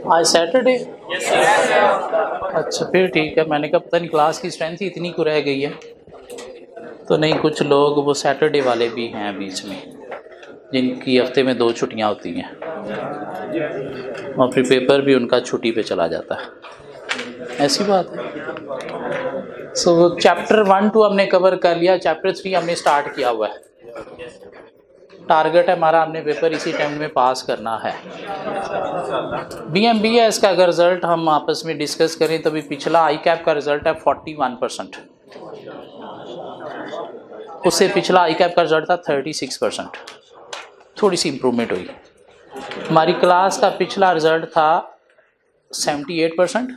आज सैटरडे। अच्छा फिर ठीक है, मैंने कहा पता नहीं क्लास की स्ट्रेंथ ही इतनी को रह गई है। तो नहीं, कुछ लोग वो सैटरडे वाले भी हैं बीच में, जिनकी हफ्ते में 2 छुट्टियां होती हैं और फिर पेपर भी उनका छुट्टी पे चला जाता है, ऐसी बात है। सो चैप्टर 1 2 हमने कवर कर लिया, चैप्टर 3 हमने स्टार्ट किया हुआ है। टारगेट है हमारा, हमने पेपर इसी टाइम में पास करना है। BMBS का अगर रिजल्ट हम आपस में डिस्कस करें तो भी पिछला ICAP का रिजल्ट है 41%, उससे पिछला ICAP का रिजल्ट था 36%, थोड़ी सी इम्प्रूवमेंट हुई। हमारी क्लास का पिछला रिजल्ट था 78%,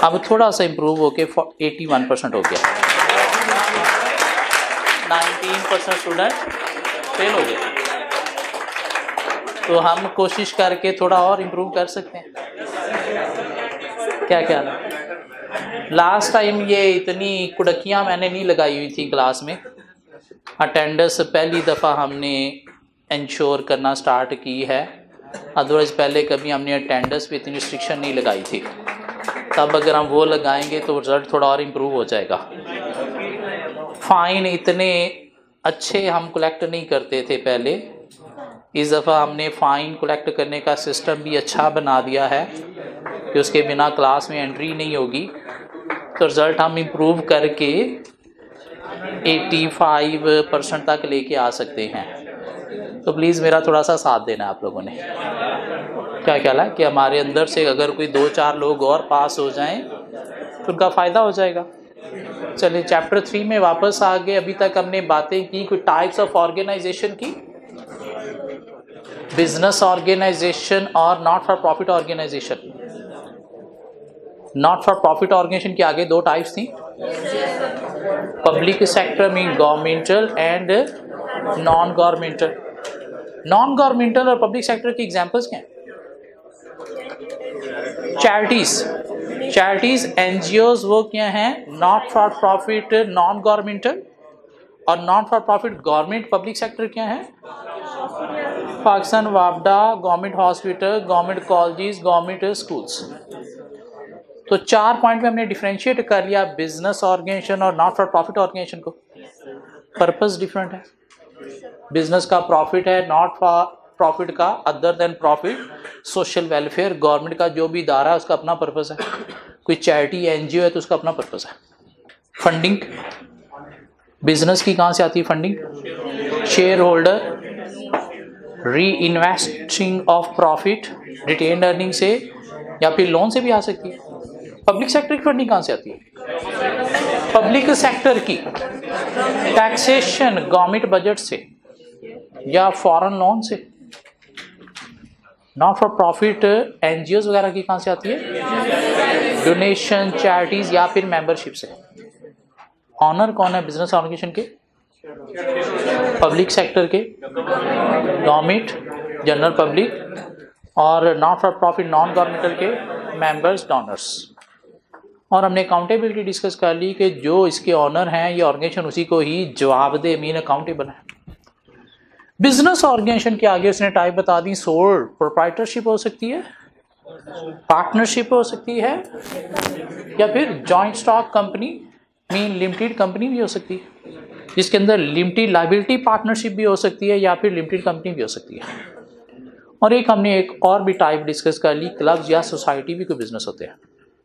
अब थोड़ा सा इम्प्रूव होके 81% हो गया। 19% स्टूडेंट फेल हो गए, तो हम कोशिश करके थोड़ा और इम्प्रूव कर सकते हैं। क्या क्या लास्ट टाइम ये इतनी कुड़कियाँ मैंने नहीं लगाई हुई थी क्लास में। अटेंडेंस पहली दफ़ा हमने इंश्योर करना स्टार्ट की है, अदरवाइज़ पहले कभी हमने अटेंडेंस पे इतनी रिस्ट्रिक्शन नहीं लगाई थी। तब अगर हम वो लगाएंगे तो रिज़ल्ट थोड़ा और इम्प्रूव हो जाएगा। फ़ाइन इतने अच्छे हम कलेक्ट नहीं करते थे पहले, इस दफ़ा हमने फ़ाइन कलेक्ट करने का सिस्टम भी अच्छा बना दिया है कि उसके बिना क्लास में एंट्री नहीं होगी। तो रिज़ल्ट हम इम्प्रूव करके 85% तक लेके आ सकते हैं। तो प्लीज़ मेरा थोड़ा सा साथ देना आप लोगों ने। क्या ख्याल है कि हमारे अंदर से अगर कोई 2-4 लोग और पास हो जाएं तो उनका फ़ायदा हो जाएगा। चलिए चैप्टर 3 में वापस आ गए। अभी तक हमने बातें की कोई टाइप्स ऑफ ऑर्गेनाइजेशन की, बिजनेस ऑर्गेनाइजेशन और not for profit organization. Not for profit organization की आगे 2 टाइप्स थी, पब्लिक सेक्टर में governmental and non governmental. Non governmental और पब्लिक सेक्टर की एग्जांपल्स क्या हैं? चैरिटीज NGOs वो क्या हैं? Not for profit non governmental. और not for profit government public sector क्या है? पाकिस्तान वापडा, government hospital, government colleges, government schools. तो 4 पॉइंट में हमने डिफरेंशिएट कर लिया बिजनेस ऑर्गेनाइजेशन और नॉट फॉर प्रॉफिट ऑर्गेनाइजेशन को। पर्पस डिफरेंट है, बिजनेस का प्रॉफिट है, नॉट फॉर प्रॉफिट का other than profit social welfare. Government का जो भी इदारा है उसका अपना पर्पस है, कोई चैरिटी NGO है तो उसका अपना पर्पस है। फंडिंग बिजनेस की कहाँ से आती है? फंडिंग शेयर होल्डर, री investing of profit, retained earning से या फिर लोन से भी आ सकती है। पब्लिक सेक्टर की फंडिंग कहाँ से आती है? पब्लिक सेक्टर की टैक्सेशन गवर्नमेंट बजट से या फॉरेन लोन से। नॉट फॉर प्रॉफिट NGOs वगैरह की कहाँ से आती है? डोनेशन, चैरिटीज या फिर मेंबरशिप से। ऑनर कौन है बिजनेस ऑर्गेनाइजेशन के? पब्लिक सेक्टर के, गवर्नमेंट, जनरल पब्लिक, और not for profit non governmental के मेंबर्स, डोनर्स। और हमने अकाउंटेबिलिटी डिस्कस कर ली कि जो इसके ऑनर हैं ये ऑर्गेनाइजेशन उसी को ही जवाबदेह मीन अकाउंटेबल है। बिजनेस ऑर्गेनाइजेशन के आगे उसने टाइप बता दी, सोल प्रोप्राइटरशिप हो सकती है, पार्टनरशिप हो सकती है, या फिर joint stock company mean limited company भी हो सकती है, जिसके अंदर लिमिटेड लायबिलिटी पार्टनरशिप भी हो सकती है या फिर लिमिटेड कंपनी भी हो सकती है। और हमने एक और भी टाइप डिस्कस कर ली, क्लब्स या सोसाइटी भी कोई बिजनेस होते हैं,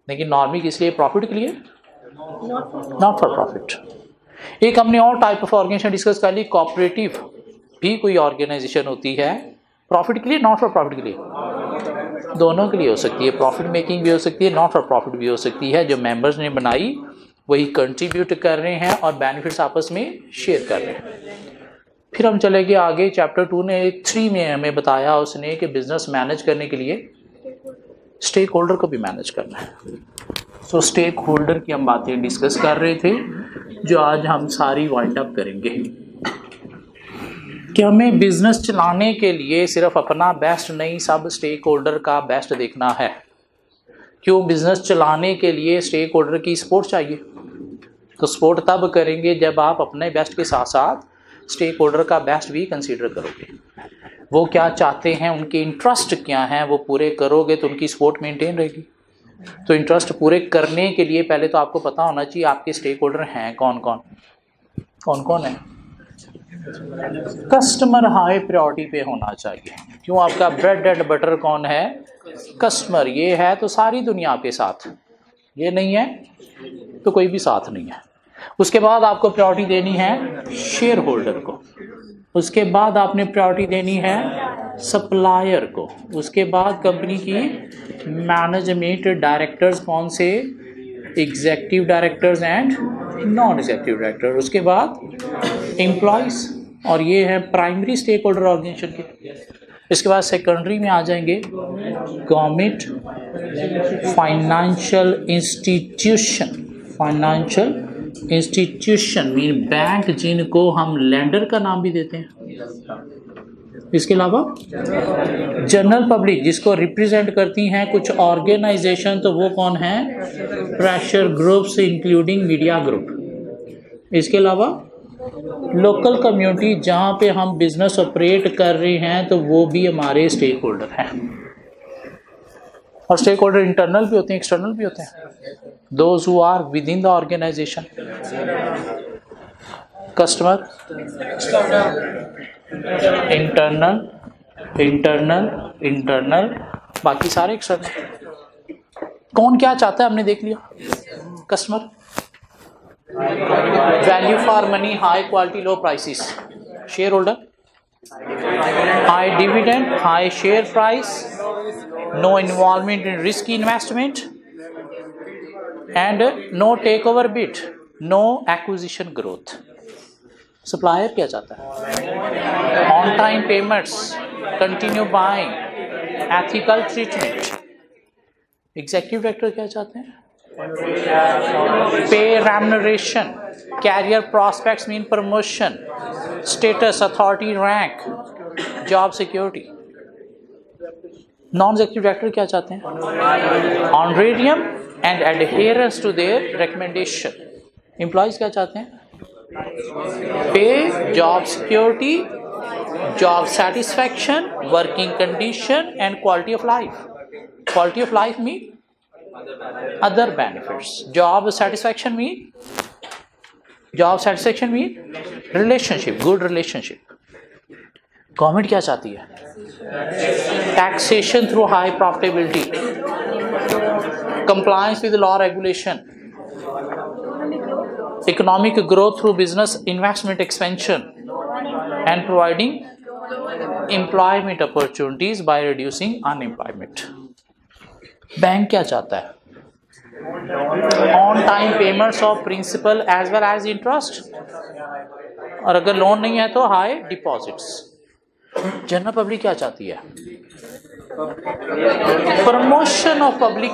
लेकिन नॉर्मली किस लिए? प्रॉफिट के लिए, नॉट फॉर प्रॉफिट। एक हमने और टाइप ऑफ ऑर्गेनाइजेशन डिस्कस कर ली, कोऑपरेटिव भी कोई ऑर्गेनाइजेशन होती है, प्रॉफिट के लिए, नॉट फॉर प्रॉफिट के लिए, दोनों के लिए हो सकती है। प्रॉफिट मेकिंग भी हो सकती है, नॉट फॉर प्रॉफिट भी हो सकती है। जो मेंबर्स ने बनाई वही कंट्रीब्यूट कर रहे हैं और बेनिफिट्स आपस में शेयर कर रहे हैं। फिर हम चले गए आगे, चैप्टर 3 में हमें बताया उसने कि बिजनेस मैनेज करने के लिए स्टेक होल्डर को भी मैनेज करना है। सो स्टेक होल्डर की हम बातें डिस्कस कर रहे थे, जो आज हम सारी वाइंड अप करेंगे कि हमें बिजनेस चलाने के लिए सिर्फ अपना बेस्ट नहीं, सब स्टेक होल्डर का बेस्ट देखना है। क्यों? बिजनेस चलाने के लिए स्टेक होल्डर की सपोर्ट चाहिए। तो सपोर्ट तब करेंगे जब आप अपने बेस्ट के साथ साथ स्टेक होल्डर का बेस्ट भी कंसीडर करोगे, वो क्या चाहते हैं, उनके इंटरेस्ट क्या हैं, वो पूरे करोगे तो उनकी सपोर्ट मेंटेन रहेगी। तो इंटरेस्ट पूरे करने के लिए पहले तो आपको पता होना चाहिए आपके स्टेक होल्डर हैं कौन कौन है। कस्टमर हाई प्रायोरिटी पे होना चाहिए। क्यों? आपका ब्रेड एंड बटर कौन है? कस्टमर। ये है तो सारी दुनिया आपके साथ, ये नहीं है तो कोई भी साथ नहीं है। उसके बाद आपको प्रायोरिटी देनी है शेयर होल्डर को, उसके बाद आपने प्रायोरिटी देनी है सप्लायर को, उसके बाद कंपनी की मैनेजमेंट डायरेक्टर्स कौन से? Executive directors and non executive director, उसके बाद एम्प्लॉयज, और ये है प्राइमरी स्टेक होल्डर ऑर्गेनाइजेशन के। इसके बाद सेकेंडरी में आ जाएंगे government, financial institution mean bank, जिनको हम लेंडर का नाम भी देते हैं। इसके अलावा जनरल पब्लिक, जिसको रिप्रेजेंट करती हैं कुछ ऑर्गेनाइजेशन, तो वो कौन है? Pressure groups including media group. इसके अलावा लोकल कम्युनिटी, जहाँ पे हम बिजनेस ऑपरेट कर रहे हैं, तो वो भी हमारे स्टेक होल्डर हैं। और स्टेक होल्डर इंटरनल भी होते हैं, एक्सटर्नल भी होते हैं। Those who are within the organization, customer, internal, बाकी सारे एक्सटर्नल। कौन क्या चाहता है हमने देख लिया। Customer, value for money, high quality, low prices. Shareholder, high dividend, high share price, no involvement in risky investment and no takeover bid, no acquisition growth. Supplier क्या चाहता है? On time payments, continue buying, ethical treatment. Executive director क्या चाहते हैं? Pay remuneration, career prospects mean promotion, status, authority, rank, job security. Non executive director क्या चाहते हैं? Honorarium and adherence to there recommendation. Employees क्या चाहते हैं? Pay, job security, job satisfaction, working condition and quality of life. Quality of life mean other benefits. Job satisfaction mean relationship, good relationship. Government क्या चाहती है? Taxation through high profitability, compliance with law regulation, economic growth through business investment expansion and providing employment opportunities by reducing unemployment. Bank क्या चाहता है? On time payments of principal as well as interest, और अगर loan नहीं है तो high deposits. General public क्या चाहती है? Promotion of public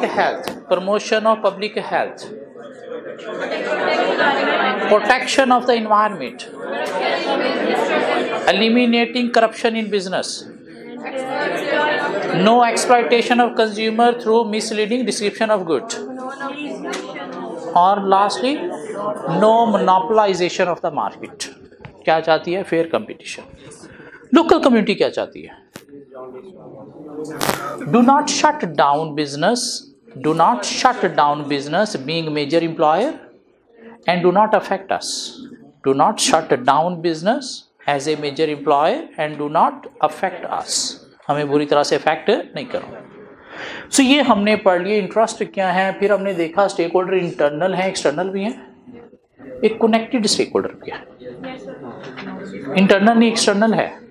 health, protection of the environment, eliminating corruption in business, no exploitation of consumer through misleading description of good, और lastly no monopolization of the market। क्या चाहती है? Fair competition. Local community क्या चाहती है? do not shut down business being major employer and do not affect us। do not shut down business as a major employer and do not affect us। हमें बुरी तरह से effect नहीं करो। सो ये हमने पढ़ लिया इंटरेस्ट क्या है। फिर हमने देखा स्टेक होल्डर इंटरनल है, एक्सटर्नल भी है, एक कनेक्टेड स्टेक होल्डर भी है। इंटरनल नहीं, एक्सटर्नल है।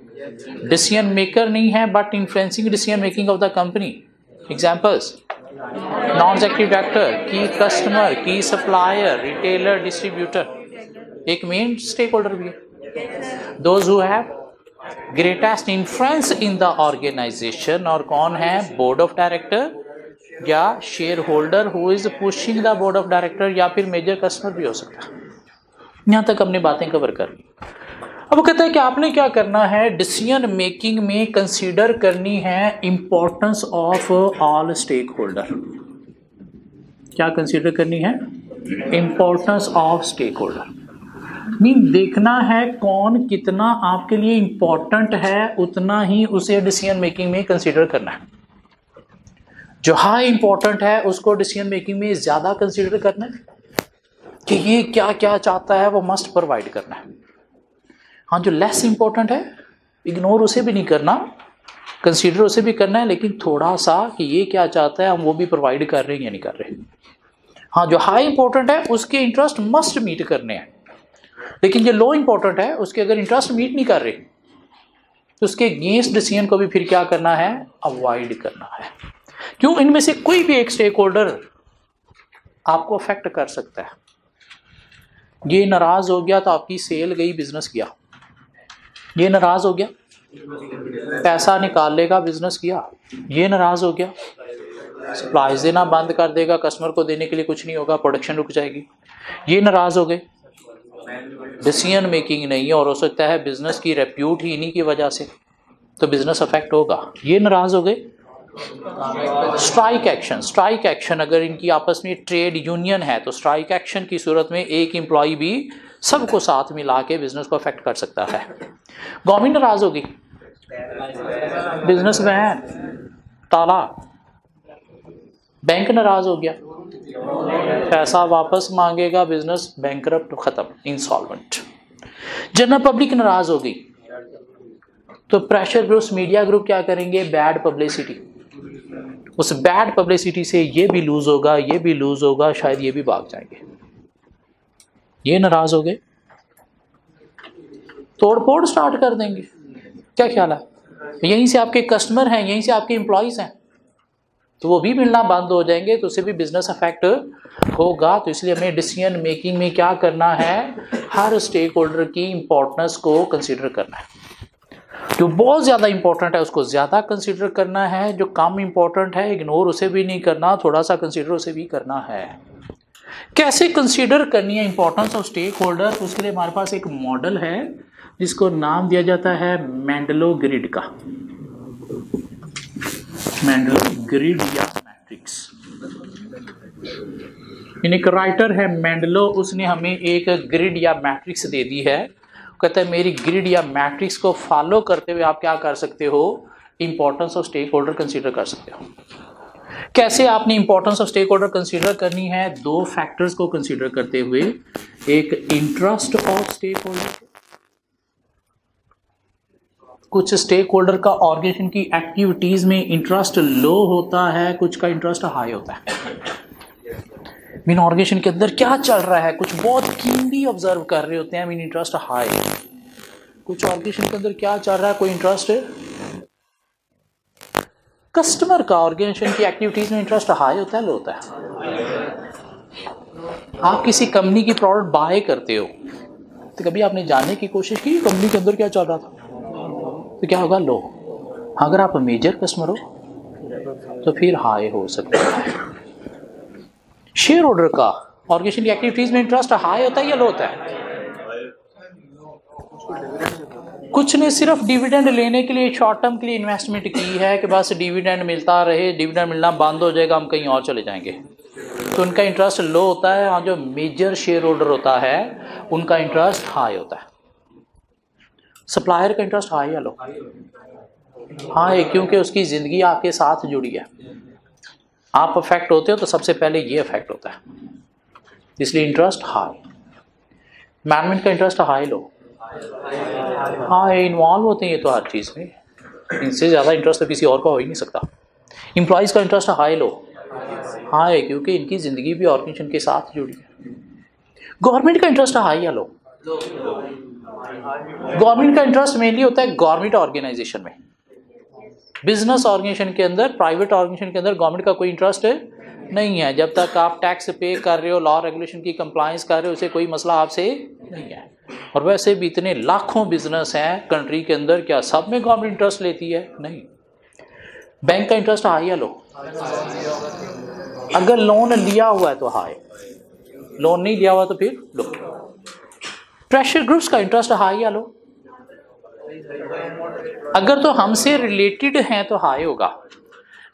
डिसीजन मेकर नहीं है but influencing decision making of the company. Examples, non executive director, key customer, key supplier, retailer, distributor. एक मेन स्टेक होल्डर भी है। Those who have greatest influence in the organization, और कौन है? Board of director या shareholder who is pushing the board of director, या फिर major customer भी हो सकता है। यहाँ तक हमने बातें कवर कर ली। अब वो कहता है कि आपने क्या करना है, डिसीजन मेकिंग में कंसीडर करनी है importance of all stakeholder. क्या कंसीडर करनी है? Importance of stakeholder. Mean देखना है कौन कितना आपके लिए इंपॉर्टेंट है, उतना ही उसे डिसीजन मेकिंग में कंसीडर करना है। जो हाई इंपॉर्टेंट है उसको डिसीजन मेकिंग में ज्यादा कंसीडर करना है कि ये क्या क्या चाहता है वो मस्ट प्रोवाइड करना है। हाँ, जो लेस इंपॉर्टेंट है इग्नोर उसे भी नहीं करना, कंसीडर उसे भी करना है, लेकिन थोड़ा सा कि ये क्या चाहता है हम वो भी प्रोवाइड कर रहे हैं या नहीं कर रहे। हाँ, जो हाई इंपॉर्टेंट है उसके इंटरेस्ट मस्ट मीट करने हैं, लेकिन जो लो इंपॉर्टेंट है उसके अगर इंटरेस्ट मीट नहीं कर रहे तो उसके अगेंस्ट डिसीजन को भी फिर क्या करना है, अवॉइड करना है। क्यों, इनमें से कोई भी एक स्टेक होल्डर आपको अफेक्ट कर सकता है। ये नाराज हो गया तो आपकी सेल गई, बिजनेस किया। ये नाराज हो गया पैसा निकाल लेगा, बिजनेस किया। ये नाराज हो गया सप्लाईज देना बंद कर देगा, कस्टमर को देने के लिए कुछ नहीं होगा, प्रोडक्शन रुक जाएगी। ये नाराज हो गए, डिसीजन मेकिंग नहीं है और हो सकता है बिजनेस की रेप्यूट ही इन्हीं की वजह से, तो बिजनेस अफेक्ट होगा। ये नाराज हो गए, स्ट्राइक एक्शन। स्ट्राइक एक्शन अगर इनकी आपस में ट्रेड यूनियन है तो स्ट्राइक एक्शन की सूरत में एक एम्प्लॉय भी सबको साथ मिला के बिजनेस को अफेक्ट कर सकता है। गवर्नमेंट नाराज होगी, बिजनेस बैन, ताला। बैंक नाराज हो गया, पैसा वापस मांगेगा, बिजनेस बैंकरप्ट, खत्म, इंसॉल्वेंट। जनरल पब्लिक नाराज हो गई तो प्रेशर ग्रुप्स, मीडिया ग्रुप क्या करेंगे, बैड पब्लिसिटी। उस बैड पब्लिसिटी से ये भी लूज होगा, ये भी लूज होगा, शायद ये भी भाग जाएंगे। ये नाराज हो गए, तोड़फोड़ स्टार्ट कर देंगे। क्या ख्याल है, यहीं से आपके कस्टमर हैं, यहीं से आपके एम्प्लॉयज हैं, तो वो भी मिलना बंद हो जाएंगे, तो उससे भी बिजनेस अफेक्ट होगा। तो इसलिए हमें डिसीजन मेकिंग में क्या करना है, हर स्टेक होल्डर की इंपॉर्टेंस को कंसीडर करना है। जो बहुत ज़्यादा इंपॉर्टेंट है उसको ज़्यादा कंसीडर करना है, जो कम इंपॉर्टेंट है इग्नोर उसे भी नहीं करना, थोड़ा सा कंसीडर उसे भी करना है। कैसे कंसीडर करनी है इंपॉर्टेंस ऑफ स्टेक होल्डर, उसके लिए हमारे पास एक मॉडल है जिसको नाम दिया जाता है मेंडलो ग्रिड का। मेंडलो ग्रिड या मैट्रिक्स। एक राइटर है मेंडलो, उसने हमें एक ग्रिड या मैट्रिक्स दे दी है। कहता है मेरी ग्रिड या मैट्रिक्स को फॉलो करते हुए आप क्या कर सकते हो, importance of stakeholder consider कर सकते हो। कैसे आपने importance of stakeholder consider करनी है, दो फैक्टर्स को कंसीडर करते हुए। एक इंटरेस्ट ऑफ स्टेक होल्डर, कुछ स्टेक होल्डर का ऑर्गेनाइजेशन की एक्टिविटीज में इंटरेस्ट लो होता है, कुछ का इंटरेस्ट हाई होता है। मीन ऑर्गेनाइजेशन के अंदर क्या चल रहा है, कुछ बहुत कीनली ऑब्जर्व कर रहे होते हैं, मीन इंटरेस्ट हाई। कुछ ऑर्गेनाइजेशन के अंदर क्या चल रहा है, कोई इंटरेस्ट, कस्टमर का ऑर्गेनाइजेशन की एक्टिविटीज में इंटरेस्ट हाई होता है, लो होता है। आप किसी कंपनी की प्रोडक्ट बाय करते हो तो कभी आपने जानने की कोशिश की कंपनी के अंदर क्या चल रहा था, तो क्या होगा, लो। अगर आप मेजर कस्टमर हो तो फिर हाई हो सकता है। शेयर होल्डर का ऑर्गेनाइजेशन की एक्टिविटीज में इंटरेस्ट हाई होता है या लो होता है? कुछ ने सिर्फ डिविडेंड लेने के लिए शॉर्ट टर्म के लिए इन्वेस्टमेंट की है कि बस डिविडेंड मिलता रहे, डिविडेंड मिलना बंद हो जाएगा हम कहीं और चले जाएंगे, तो उनका इंटरेस्ट लो होता है। हाँ, जो मेजर शेयर होल्डर होता है उनका इंटरेस्ट हाई होता है। सप्लायर का इंटरेस्ट हाई या लो? हाई, क्योंकि उसकी जिंदगी आपके साथ जुड़ी है। आप अफेक्ट होते हो तो सबसे पहले ये अफेक्ट होता है, इसलिए इंटरेस्ट हाई। मैनेजमेंट का interest high low? High, involve होते हैं ये तो हर चीज़ में, इनसे ज़्यादा इंटरेस्ट तो किसी और का हो ही नहीं सकता। एम्प्लॉयज़ का इंटरेस्ट हाई लो? हाई, क्योंकि इनकी ज़िंदगी भी ऑर्गेनाइजेशन के साथ जुड़ी है। गवर्नमेंट का इंटरेस्ट हाई या लो? गवर्नमेंट का इंटरेस्ट मेनली होता है गवर्नमेंट ऑर्गेनाइजेशन में। बिजनेस ऑर्गेनाइजेशन के अंदर, प्राइवेट ऑर्गेनाइजेशन के अंदर गवर्नमेंट का कोई इंटरेस्ट नहीं है। जब तक आप टैक्स पे कर रहे हो, लॉ रेगुलेशन की कंप्लायंस कर रहे हो, उसे कोई मसला आपसे नहीं है। और वैसे भी इतने लाखों बिजनेस हैं कंट्री के अंदर, क्या सब में गवर्नमेंट इंटरेस्ट लेती है? नहीं। बैंक का इंटरेस्ट हाई या लो? अगर लोन लिया हुआ है तो हाई, लोन नहीं लिया हुआ तो फिर लो। प्रेशर ग्रुप्स का इंटरेस्ट हाई या लो? अगर तो हमसे रिलेटेड हैं तो हाई होगा।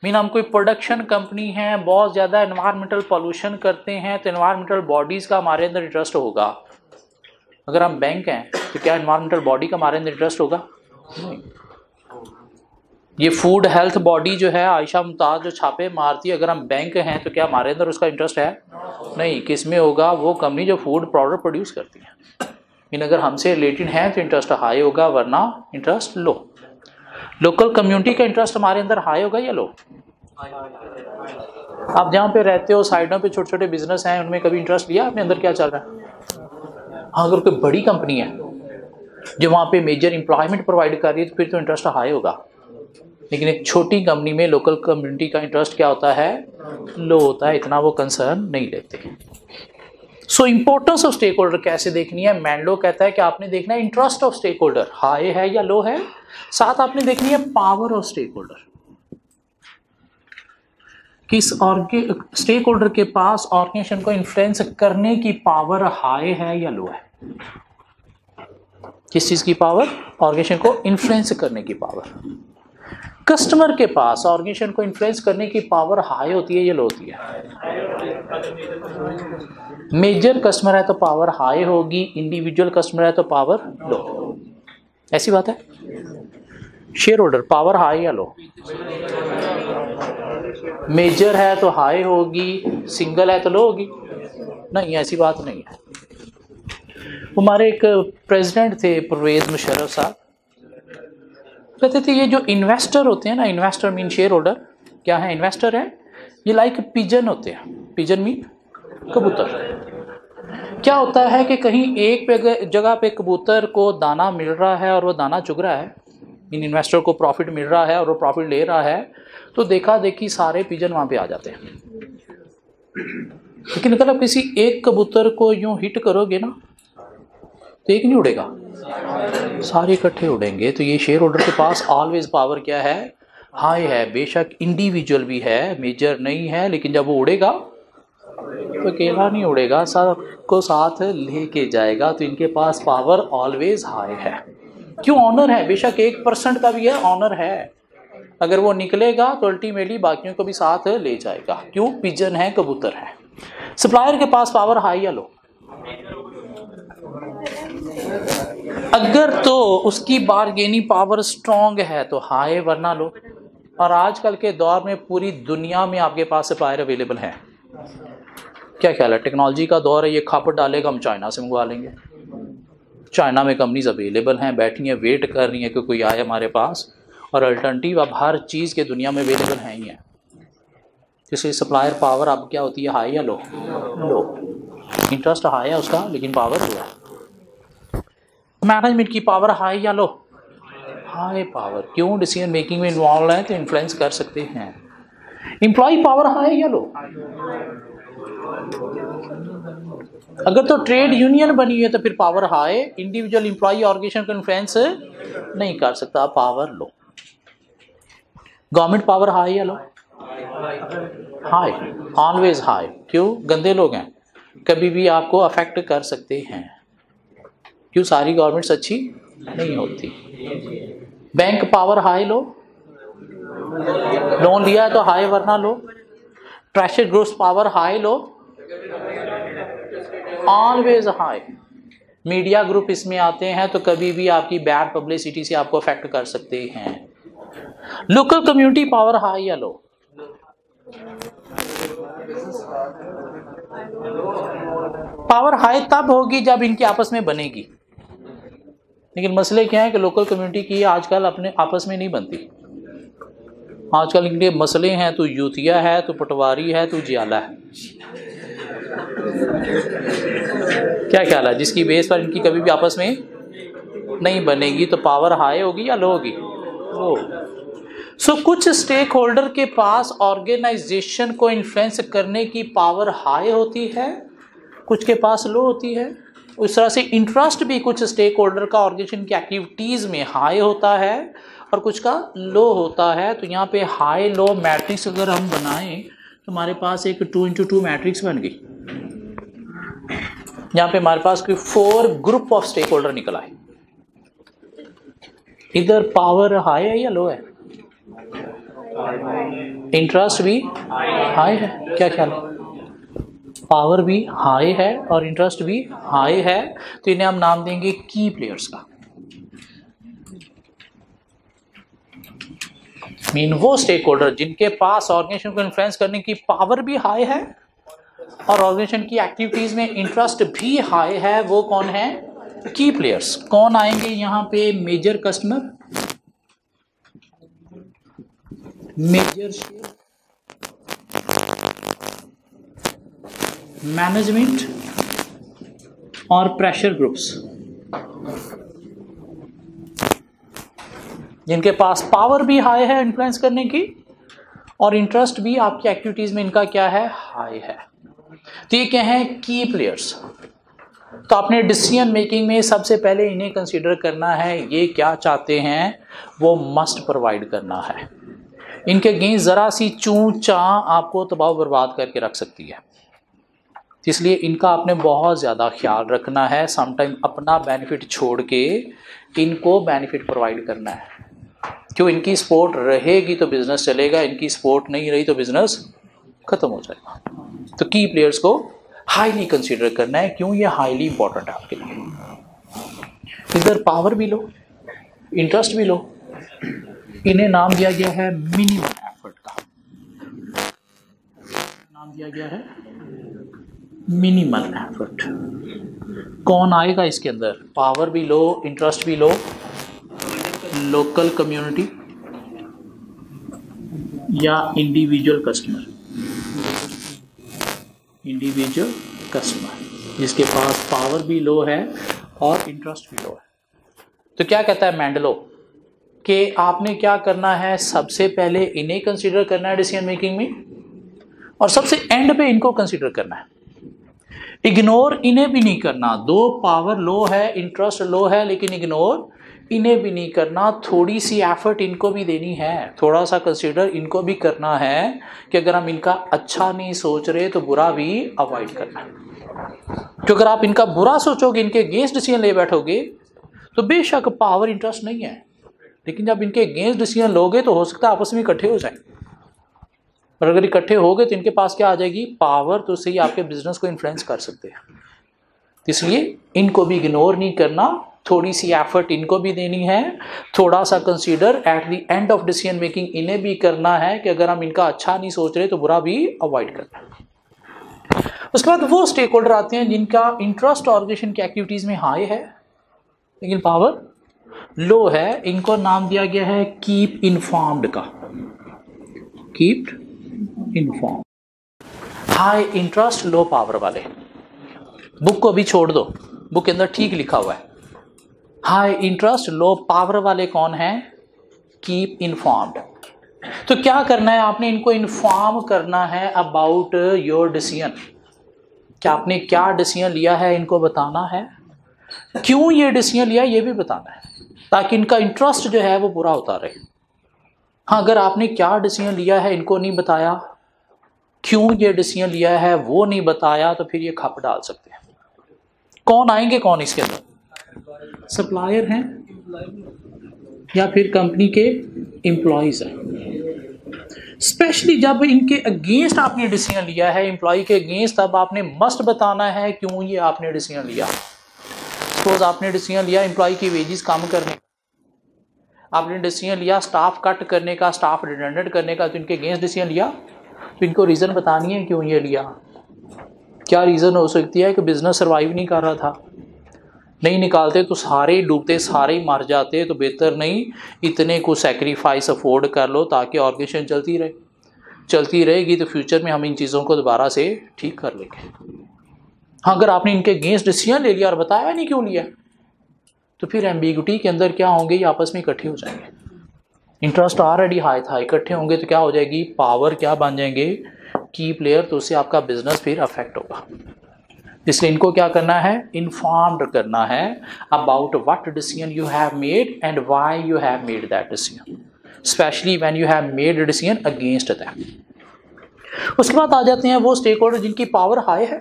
मीन हम कोई प्रोडक्शन कंपनी है, बहुत ज़्यादा एनवायरमेंटल पॉल्यूशन करते हैं, तो एनवायरमेंटल बॉडीज़ का हमारे अंदर इंटरेस्ट होगा। अगर हम बैंक हैं तो क्या एनवायरमेंटल बॉडी का हमारे अंदर इंटरेस्ट होगा? नहीं। ये फूड हेल्थ बॉडी जो है आयशा मुमताज जो छापे मारती है, अगर हम बैंक हैं तो क्या हमारे अंदर उसका इंटरेस्ट है? नहीं। किस में होगा? वो कंपनी जो फूड प्रोडक्ट प्रोड्यूस करती है। लेकिन अगर हमसे रिलेटेड है तो इंटरेस्ट हाई होगा, वरना इंटरेस्ट लो। लोकल कम्युनिटी का इंटरेस्ट हमारे अंदर हाई होगा या लो? आप जहाँ पे रहते हो साइडों पे छोटे छोटे बिजनेस हैं, उनमें कभी इंटरेस्ट लिया आपने अंदर क्या चल रहा है? हाँ, अगर कोई बड़ी कंपनी है जो वहाँ पे मेजर एम्प्लॉयमेंट प्रोवाइड कर रही है तो फिर तो इंटरेस्ट हाई होगा। लेकिन एक छोटी कंपनी में लोकल कम्युनिटी का इंटरेस्ट क्या होता है? लो होता है, इतना वो कंसर्न नहीं लेते। सो इंपॉर्टेंस ऑफ स्टेक होल्डर कैसे देखनी है? मैंडलो कहता है कि आपने देखना है interest of stakeholder high है या लो है, साथ आपने देखनी है पावर ऑफ स्टेक होल्डर। किस स्टेक होल्डर के पास ऑर्गेनाइजेशन को इन्फ्लुएंस करने की पावर हाई है या लो है? किस चीज की पावर? ऑर्गेनाइजेशन को इन्फ्लुएंस करने की पावर। कस्टमर के पास ऑर्गेनाइजेशन को इन्फ्लुएंस करने की पावर हाई होती है या लो होती है? मेजर कस्टमर है तो पावर हाई होगी, इंडिविजुअल कस्टमर है तो पावर लो। ऐसी बात है। शेयर होल्डर पावर हाई या लो? मेजर है तो हाई होगी, सिंगल है तो लो होगी? नहीं, ऐसी बात नहीं है। हमारे एक प्रेसिडेंट थे परवेज मुशर्रफ साहब, कहते थे ये जो इन्वेस्टर होते हैं ना, इन्वेस्टर मीन शेयर होल्डर क्या है? इन्वेस्टर है, ये लाइक पिजन होते हैं। पिजन मीन कबूतर। क्या होता है कि कहीं एक जगह पे कबूतर को दाना मिल रहा है और वो दाना चुग रहा है, इन इन्वेस्टर को प्रॉफिट मिल रहा है और वो प्रॉफिट ले रहा है, तो देखा देखी सारे पिजन वहां पे आ जाते हैं। लेकिन अगर आप किसी एक कबूतर को यूं हिट करोगे ना तो एक नहीं उड़ेगा, सारे इकट्ठे उड़ेंगे। तो ये शेयर होल्डर के पास ऑलवेज पावर क्या है? हाई है। बेशक इंडिविजुअल भी है, मेजर नहीं है, लेकिन जब वो उड़ेगा तो अकेला नहीं उड़ेगा, सबको साथ लेके जाएगा। तो इनके पास पावर ऑलवेज हाई है। क्यों? ऑनर है। बेशक 1% का भी है, ऑनर है। अगर वो निकलेगा तो अल्टीमेटली बाकियों को भी साथ ले जाएगा। क्यों? पिजन है, कबूतर है। सप्लायर के पास पावर हाई या लो? अगर तो उसकी बार्गेनिंग पावर स्ट्रांग है तो हाई, वरना लो। और आजकल के दौर में पूरी दुनिया में आपके पास सप्लायर अवेलेबल है। क्या ख्याल है? टेक्नोलॉजी का दौर है, ये खापट डालेगा हम चाइना से मंगवा लेंगे। चाइना में कंपनीज अवेलेबल हैं, बैठी हैं, वेट कर रही हैं कि कोई आए हमारे पास। और अल्टरनेटिव अब हर चीज़ के दुनिया में अवेलेबल हैं ही हैं। इसलिए सप्लायर पावर अब क्या होती है? हाई या लो? लो। इंटरेस्ट हाई है उसका, लेकिन पावर लो है। मैनेजमेंट की पावर हाई या लो? High power. क्यों? डिसीजन मेकिंग में इन्वॉल्व है तो इन्फ्लुएंस कर सकते हैं। एम्प्लॉय पावर हाई या लो? अगर तो ट्रेड यूनियन बनी है तो फिर power high, individual employee organization को इन्फ्लुएंस नहीं कर सकता, power low. Government power high या लो? High, always high. क्यों? गंदे लोग हैं, कभी भी आपको अफेक्ट कर सकते हैं। क्यों? सारी गवर्नमेंट्स अच्छी नहीं होती। Bank power high low? Loan लिया है तो हाई, वरना low. Treasury groups power high low? Always high. Media group इसमें आते हैं तो कभी भी आपकी बैड पब्लिसिटी से आपको अफेक्ट कर सकते हैं। लोकल कम्युनिटी पावर हाई या लो? पावर हाई तब होगी जब इनकी आपस में बनेगी। लेकिन मसले क्या है कि लोकल कम्युनिटी की आजकल अपने आपस में नहीं बनती। आजकल इनके मसले हैं, तो यूथिया है, तो पटवारी है, तो जियाला है। क्या ख्याल है? जिसकी बेस पर इनकी कभी भी आपस में नहीं बनेगी, तो पावर हाई होगी या लो होगी? लो। सो कुछ स्टेक होल्डर के पास ऑर्गेनाइजेशन को इन्फ्लुएंस करने की पावर हाई होती है, कुछ के पास लो होती है। उस तरह से इंटरेस्ट भी कुछ स्टेक होल्डर का ऑर्गेनाइजेशन की एक्टिविटीज़ में हाई होता है और कुछ का लो होता है। तो यहाँ पे हाई लो मैट्रिक्स अगर हम बनाएं तो हमारे पास एक 2x2 मैट्रिक्स बन गई। यहाँ पे हमारे पास कोई 4 ग्रुप ऑफ स्टेक होल्डर निकला है। इधर पावर हाई है या लो है? इंटरेस्ट भी हाई है। क्या ख्याल है? पावर भी हाई है और इंटरेस्ट भी हाई है, तो इन्हें हम नाम देंगे की प्लेयर्स का। मीन वो स्टेक होल्डर जिनके पास ऑर्गेनाइजेशन को इन्फ्लुएंस करने की पावर भी हाई है और ऑर्गेनाइजेशन की एक्टिविटीज में इंटरेस्ट भी हाई है, वो कौन है? की प्लेयर्स। कौन आएंगे यहाँ पे? Major customer, major share, management और प्रेशर ग्रुप्स, जिनके पास पावर भी हाई है इन्फ्लुएंस करने की और इंटरेस्ट भी आपकी एक्टिविटीज में इनका क्या है? हाई है। तो ये क्या है? की प्लेयर्स। तो आपने डिसीजन मेकिंग में सबसे पहले इन्हें कंसीडर करना है, ये क्या चाहते हैं वो मस्ट प्रोवाइड करना है। इनके अगेंस्ट जरा सी चूं चा आपको तबाह बर्बाद करके रख सकती है, इसलिए इनका आपने बहुत ज़्यादा ख्याल रखना है। समटाइम अपना बेनिफिट छोड़ के इनको बेनिफिट प्रोवाइड करना है। क्यों? इनकी सपोर्ट रहेगी तो बिजनेस चलेगा, इनकी सपोर्ट नहीं रही तो बिजनेस खत्म हो जाएगा। तो की प्लेयर्स को हाईली कंसीडर करना है। क्यों? ये हाईली इंपॉर्टेंट है आपके लिए। इधर पावर भी लो, इंटरेस्ट भी लो, इन्हें नाम दिया गया है मिनिमम एफर्ट का। नाम दिया गया है मिनिमल एफर्ट। कौन आएगा इसके अंदर? पावर भी लो, इंटरेस्ट भी लो, लोकल कम्युनिटी या इंडिविजुअल कस्टमर। इंडिविजुअल कस्टमर जिसके पास पावर भी लो है और इंटरेस्ट भी लो है। तो क्या कहता है मैंडलो कि आपने क्या करना है? सबसे पहले इन्हें कंसीडर करना है डिसीजन मेकिंग में और सबसे एंड पे इनको कंसीडर करना है। इग्नोर इन्हें भी नहीं करना। दो पावर लो है, इंटरेस्ट लो है, लेकिन इग्नोर इन्हें भी नहीं करना। थोड़ी सी एफर्ट इनको भी देनी है, थोड़ा सा कंसीडर इनको भी करना है कि अगर हम इनका अच्छा नहीं सोच रहे तो बुरा भी अवॉइड करना है। क्योंकि अगर आप इनका बुरा सोचोगे, इनके अगेंस्ट डिसीजन ले बैठोगे तो बेशक पावर इंटरेस्ट नहीं है, लेकिन जब इनके अगेंस्ट डिसीजन लोगे तो हो सकता है आपस में इकट्ठे हो जाए। और अगर इकट्ठे हो गए तो इनके पास क्या आ जाएगी? पावर। तो सही आपके बिजनेस को इन्फ्लुएंस कर सकते हैं। इसलिए इनको भी इग्नोर नहीं करना, थोड़ी सी एफर्ट इनको भी देनी है, थोड़ा सा consider at the end of decision making इन्हें भी करना है कि अगर हम इनका अच्छा नहीं सोच रहे तो बुरा भी अवॉइड करना है। उसके बाद वो स्टेक होल्डर आते हैं जिनका इंटरेस्ट ऑर्गेनाइजेशन की एक्टिविटीज में हाई है लेकिन पावर लो है। इनको नाम दिया गया है कीप इन्फॉर्म्ड का। Keep inform. High interest low power वाले, बुक को भी छोड़ दो, बुक के अंदर ठीक लिखा हुआ है। हाई इंटरेस्ट लो पावर वाले कौन है? Keep informed. तो क्या करना है? आपने इनको इन्फॉर्म करना है अबाउट योर डिसीजन। क्या आपने क्या डिसीजन लिया है इनको बताना है, क्यों ये डिसीजन लिया ये भी बताना है, ताकि इनका इंटरेस्ट जो है वो पूरा होता रहे। हाँ, अगर आपने क्या डिसीजन लिया है इनको नहीं बताया, क्यों ये डिसीजन लिया है वो नहीं बताया, तो फिर ये खप डाल सकते हैं। कौन आएंगे? कौन इसके अंदर? सप्लायर हैं या फिर कंपनी के एम्प्लॉयज हैं। स्पेशली जब इनके अगेंस्ट आपने डिसीजन लिया है, एम्प्लॉय के अगेंस्ट, तब आपने मस्ट बताना है क्यों ये आपने डिसीजन लिया। सपोज आपने डिसीजन लिया एम्प्लॉय की वेजेस कम करने, आपने डिसीजन लिया स्टाफ कट करने का, स्टाफ रिडंडेंट करने का, तो इनके अगेंस्ट डिसीजन लिया तो इनको रीज़न बतानी है क्यों ये लिया। क्या रीज़न हो सकती है कि बिजनेस सर्वाइव नहीं कर रहा था, नहीं निकालते तो सारे डूबते, सारे ही मर जाते, तो बेहतर नहीं इतने को सेक्रीफाइस अफोर्ड कर लो ताकि ऑर्गेनाइजेशन चलती रहे। चलती रहेगी तो फ्यूचर में हम इन चीज़ों को दोबारा से ठीक कर लेंगे। हाँ, अगर आपने इनके अगेंस्ट डिसीजन ले लिया और बताया नहीं क्यों लिया, तो फिर एम्बिग्यूटी के अंदर क्या होंगे? ये आपस में इकट्ठे हो जाएंगे। इंटरेस्ट ऑलरेडी हाई था, इकट्ठे होंगे तो क्या हो जाएगी? पावर क्या बन जाएंगे? की प्लेयर। तो उससे आपका बिजनेस फिर अफेक्ट होगा। इसलिए इनको क्या करना है? इन्फॉर्म्ड करना है about what decision you have made and why you have made that decision, specially when you have made a decision against them. उसके बाद आ जाते हैं वो स्टेक होल्डर जिनकी पावर हाई है,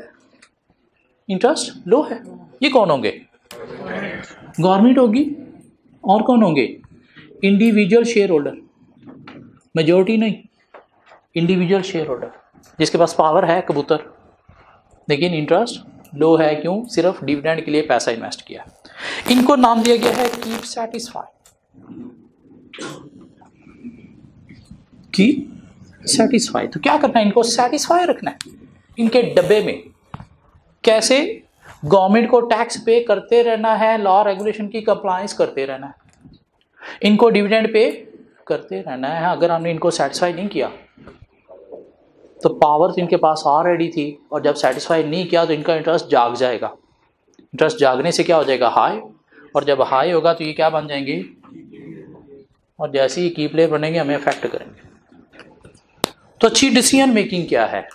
इंटरेस्ट लो है। ये कौन होंगे? गवर्नमेंट होगी। और कौन होंगे? इंडिविजुअल शेयर होल्डर, मेजोरिटी नहीं, इंडिविजुअल शेयर होल्डर जिसके पास पावर है, कबूतर। लेकिन इंटरेस्ट लो है, क्यों? सिर्फ डिविडेंड के लिए पैसा इन्वेस्ट किया। इनको नाम दिया गया है कीप सेटिस्फाई। कीप सेटिस्फाई, तो क्या करना है? इनको सेटिस्फाई रखना है इनके डब्बे में। कैसे? गवर्नमेंट को टैक्स पे करते रहना है, लॉ रेगुलेशन की कंप्लायंस करते रहना है, इनको डिविडेंड पे करते रहना है। अगर हमने इनको सेटिस्फाई नहीं किया तो पावर तो इनके पास ऑलरेडी थी, और जब सेटिस्फाई नहीं किया तो इनका इंटरेस्ट जाग जाएगा। इंटरेस्ट जागने से क्या हो जाएगा? हाई, और जब हाई होगा तो ये क्या बन जाएंगे? और जैसे ही की प्लेयर बनेंगे हमें अफेक्ट करेंगे। तो अच्छी डिसीजन मेकिंग क्या है?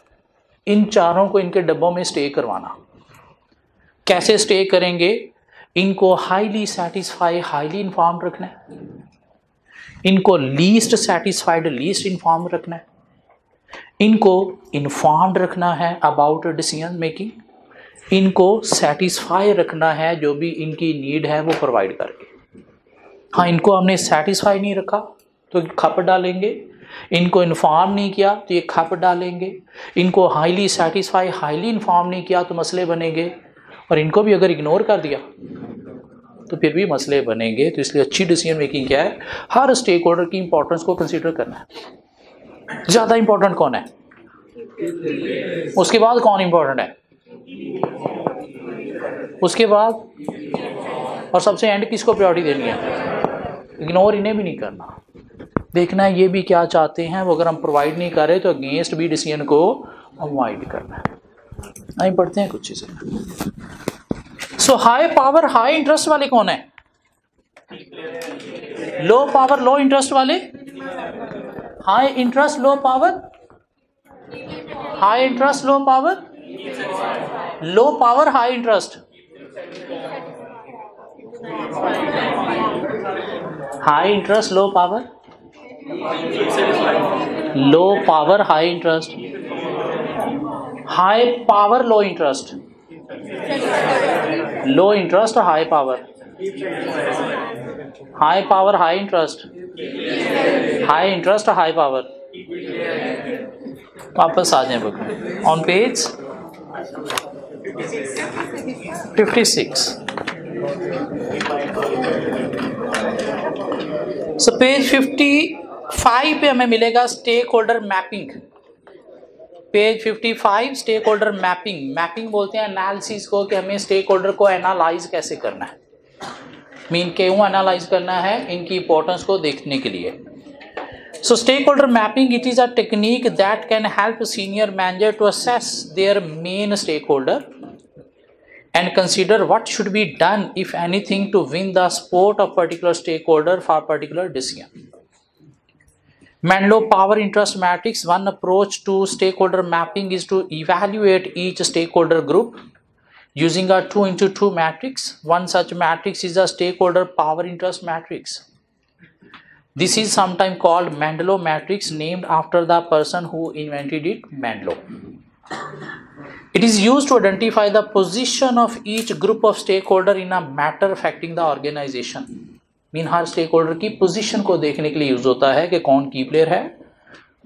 इन चारों को इनके डब्बों में स्टे करवाना। कैसे स्टे करेंगे? इनको हाईली सेटिस्फाई, हाईली इन्फॉर्म्ड रखना है, इनको लीस्ट सेटिस्फाइड, लीस्ट इन्फॉर्म्ड रखना है, इनको इन्फॉर्म्ड रखना है अबाउट डिसीजन मेकिंग, इनको सेटिस्फाई रखना है, जो भी इनकी नीड है वो प्रोवाइड करके। हाँ, इनको हमने सेटिस्फाई नहीं रखा तो खप डालेंगे, इनको इन्फॉर्म नहीं किया तो ये खप डालेंगे, इनको हाईली सेटिस्फाई, हाईली इन्फॉर्म नहीं किया तो मसले बनेंगे, और इनको भी अगर इग्नोर कर दिया तो फिर भी मसले बनेंगे। तो इसलिए अच्छी डिसीजन मेकिंग क्या है? हर स्टेक होल्डर की इंपॉर्टेंस को कंसीडर करना है। ज़्यादा इंपॉर्टेंट कौन है, उसके बाद कौन इंपॉर्टेंट है, उसके बाद, और सबसे एंड किसको प्रायोरिटी देनी है? इग्नोर इन्हें भी नहीं करना, देखना है ये भी क्या चाहते हैं। वो अगर हम प्रोवाइड नहीं कर रहे तो अगेंस्ट भी डिसीजन को अवॉइड करना है। नहीं पढ़ते हैं कुछ चीजें। सो हाई पावर हाई इंटरेस्ट वाले कौन है? लो पावर लो इंटरेस्ट वाले? हाई इंटरेस्ट लो power, high interest low power, लो power high interest, high interest low power, लो power high interest, high power लो इंटरेस्ट, लो interest high power, high power high interest, high interest high power. वापस आ जाए book में on page 56। So page 55 पे हमें मिलेगा stakeholder mapping. Page 55 stakeholder mapping. Mapping बोलते हैं analysis को, कि हमें स्टेक होल्डर को एनालाइज कैसे करना है। मीन क्यों एनालाइज करना है? इनकी इंपॉर्टेंस को देखने के लिए। So stakeholder mapping, it is a technique that can help senior manager to assess their main stakeholder and consider what should be done, if anything, to win the support of particular stakeholder for particular decision. Menlo power interest matrix. One approach to stakeholder mapping is to evaluate each stakeholder group using a 2x2 matrix. One such matrix is a stakeholder power interest matrix. This is sometimes called Menlo matrix, named after the person who invented it, Menlo. It is used to identify the position of each group of stakeholder in a matter affecting the organization. Mean हर stakeholder की position को देखने के लिए use होता है कि कौन की प्लेयर है,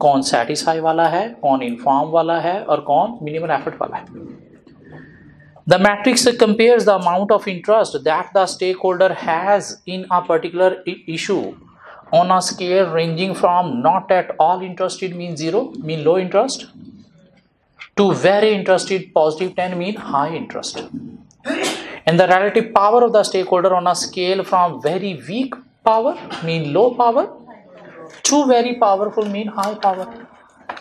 कौन सेटिस्फाई वाला है, कौन इन्फॉर्म वाला है, और कौन मिनिमल एफर्ट वाला है। The matrix compares the amount of interest that the stakeholder has in a particular issue on a scale ranging from not at all interested mean zero, mean low interest, to very interested positive 10 mean high interest, and the relative power of the stakeholder on a scale from very weak power mean low power to very powerful mean high power।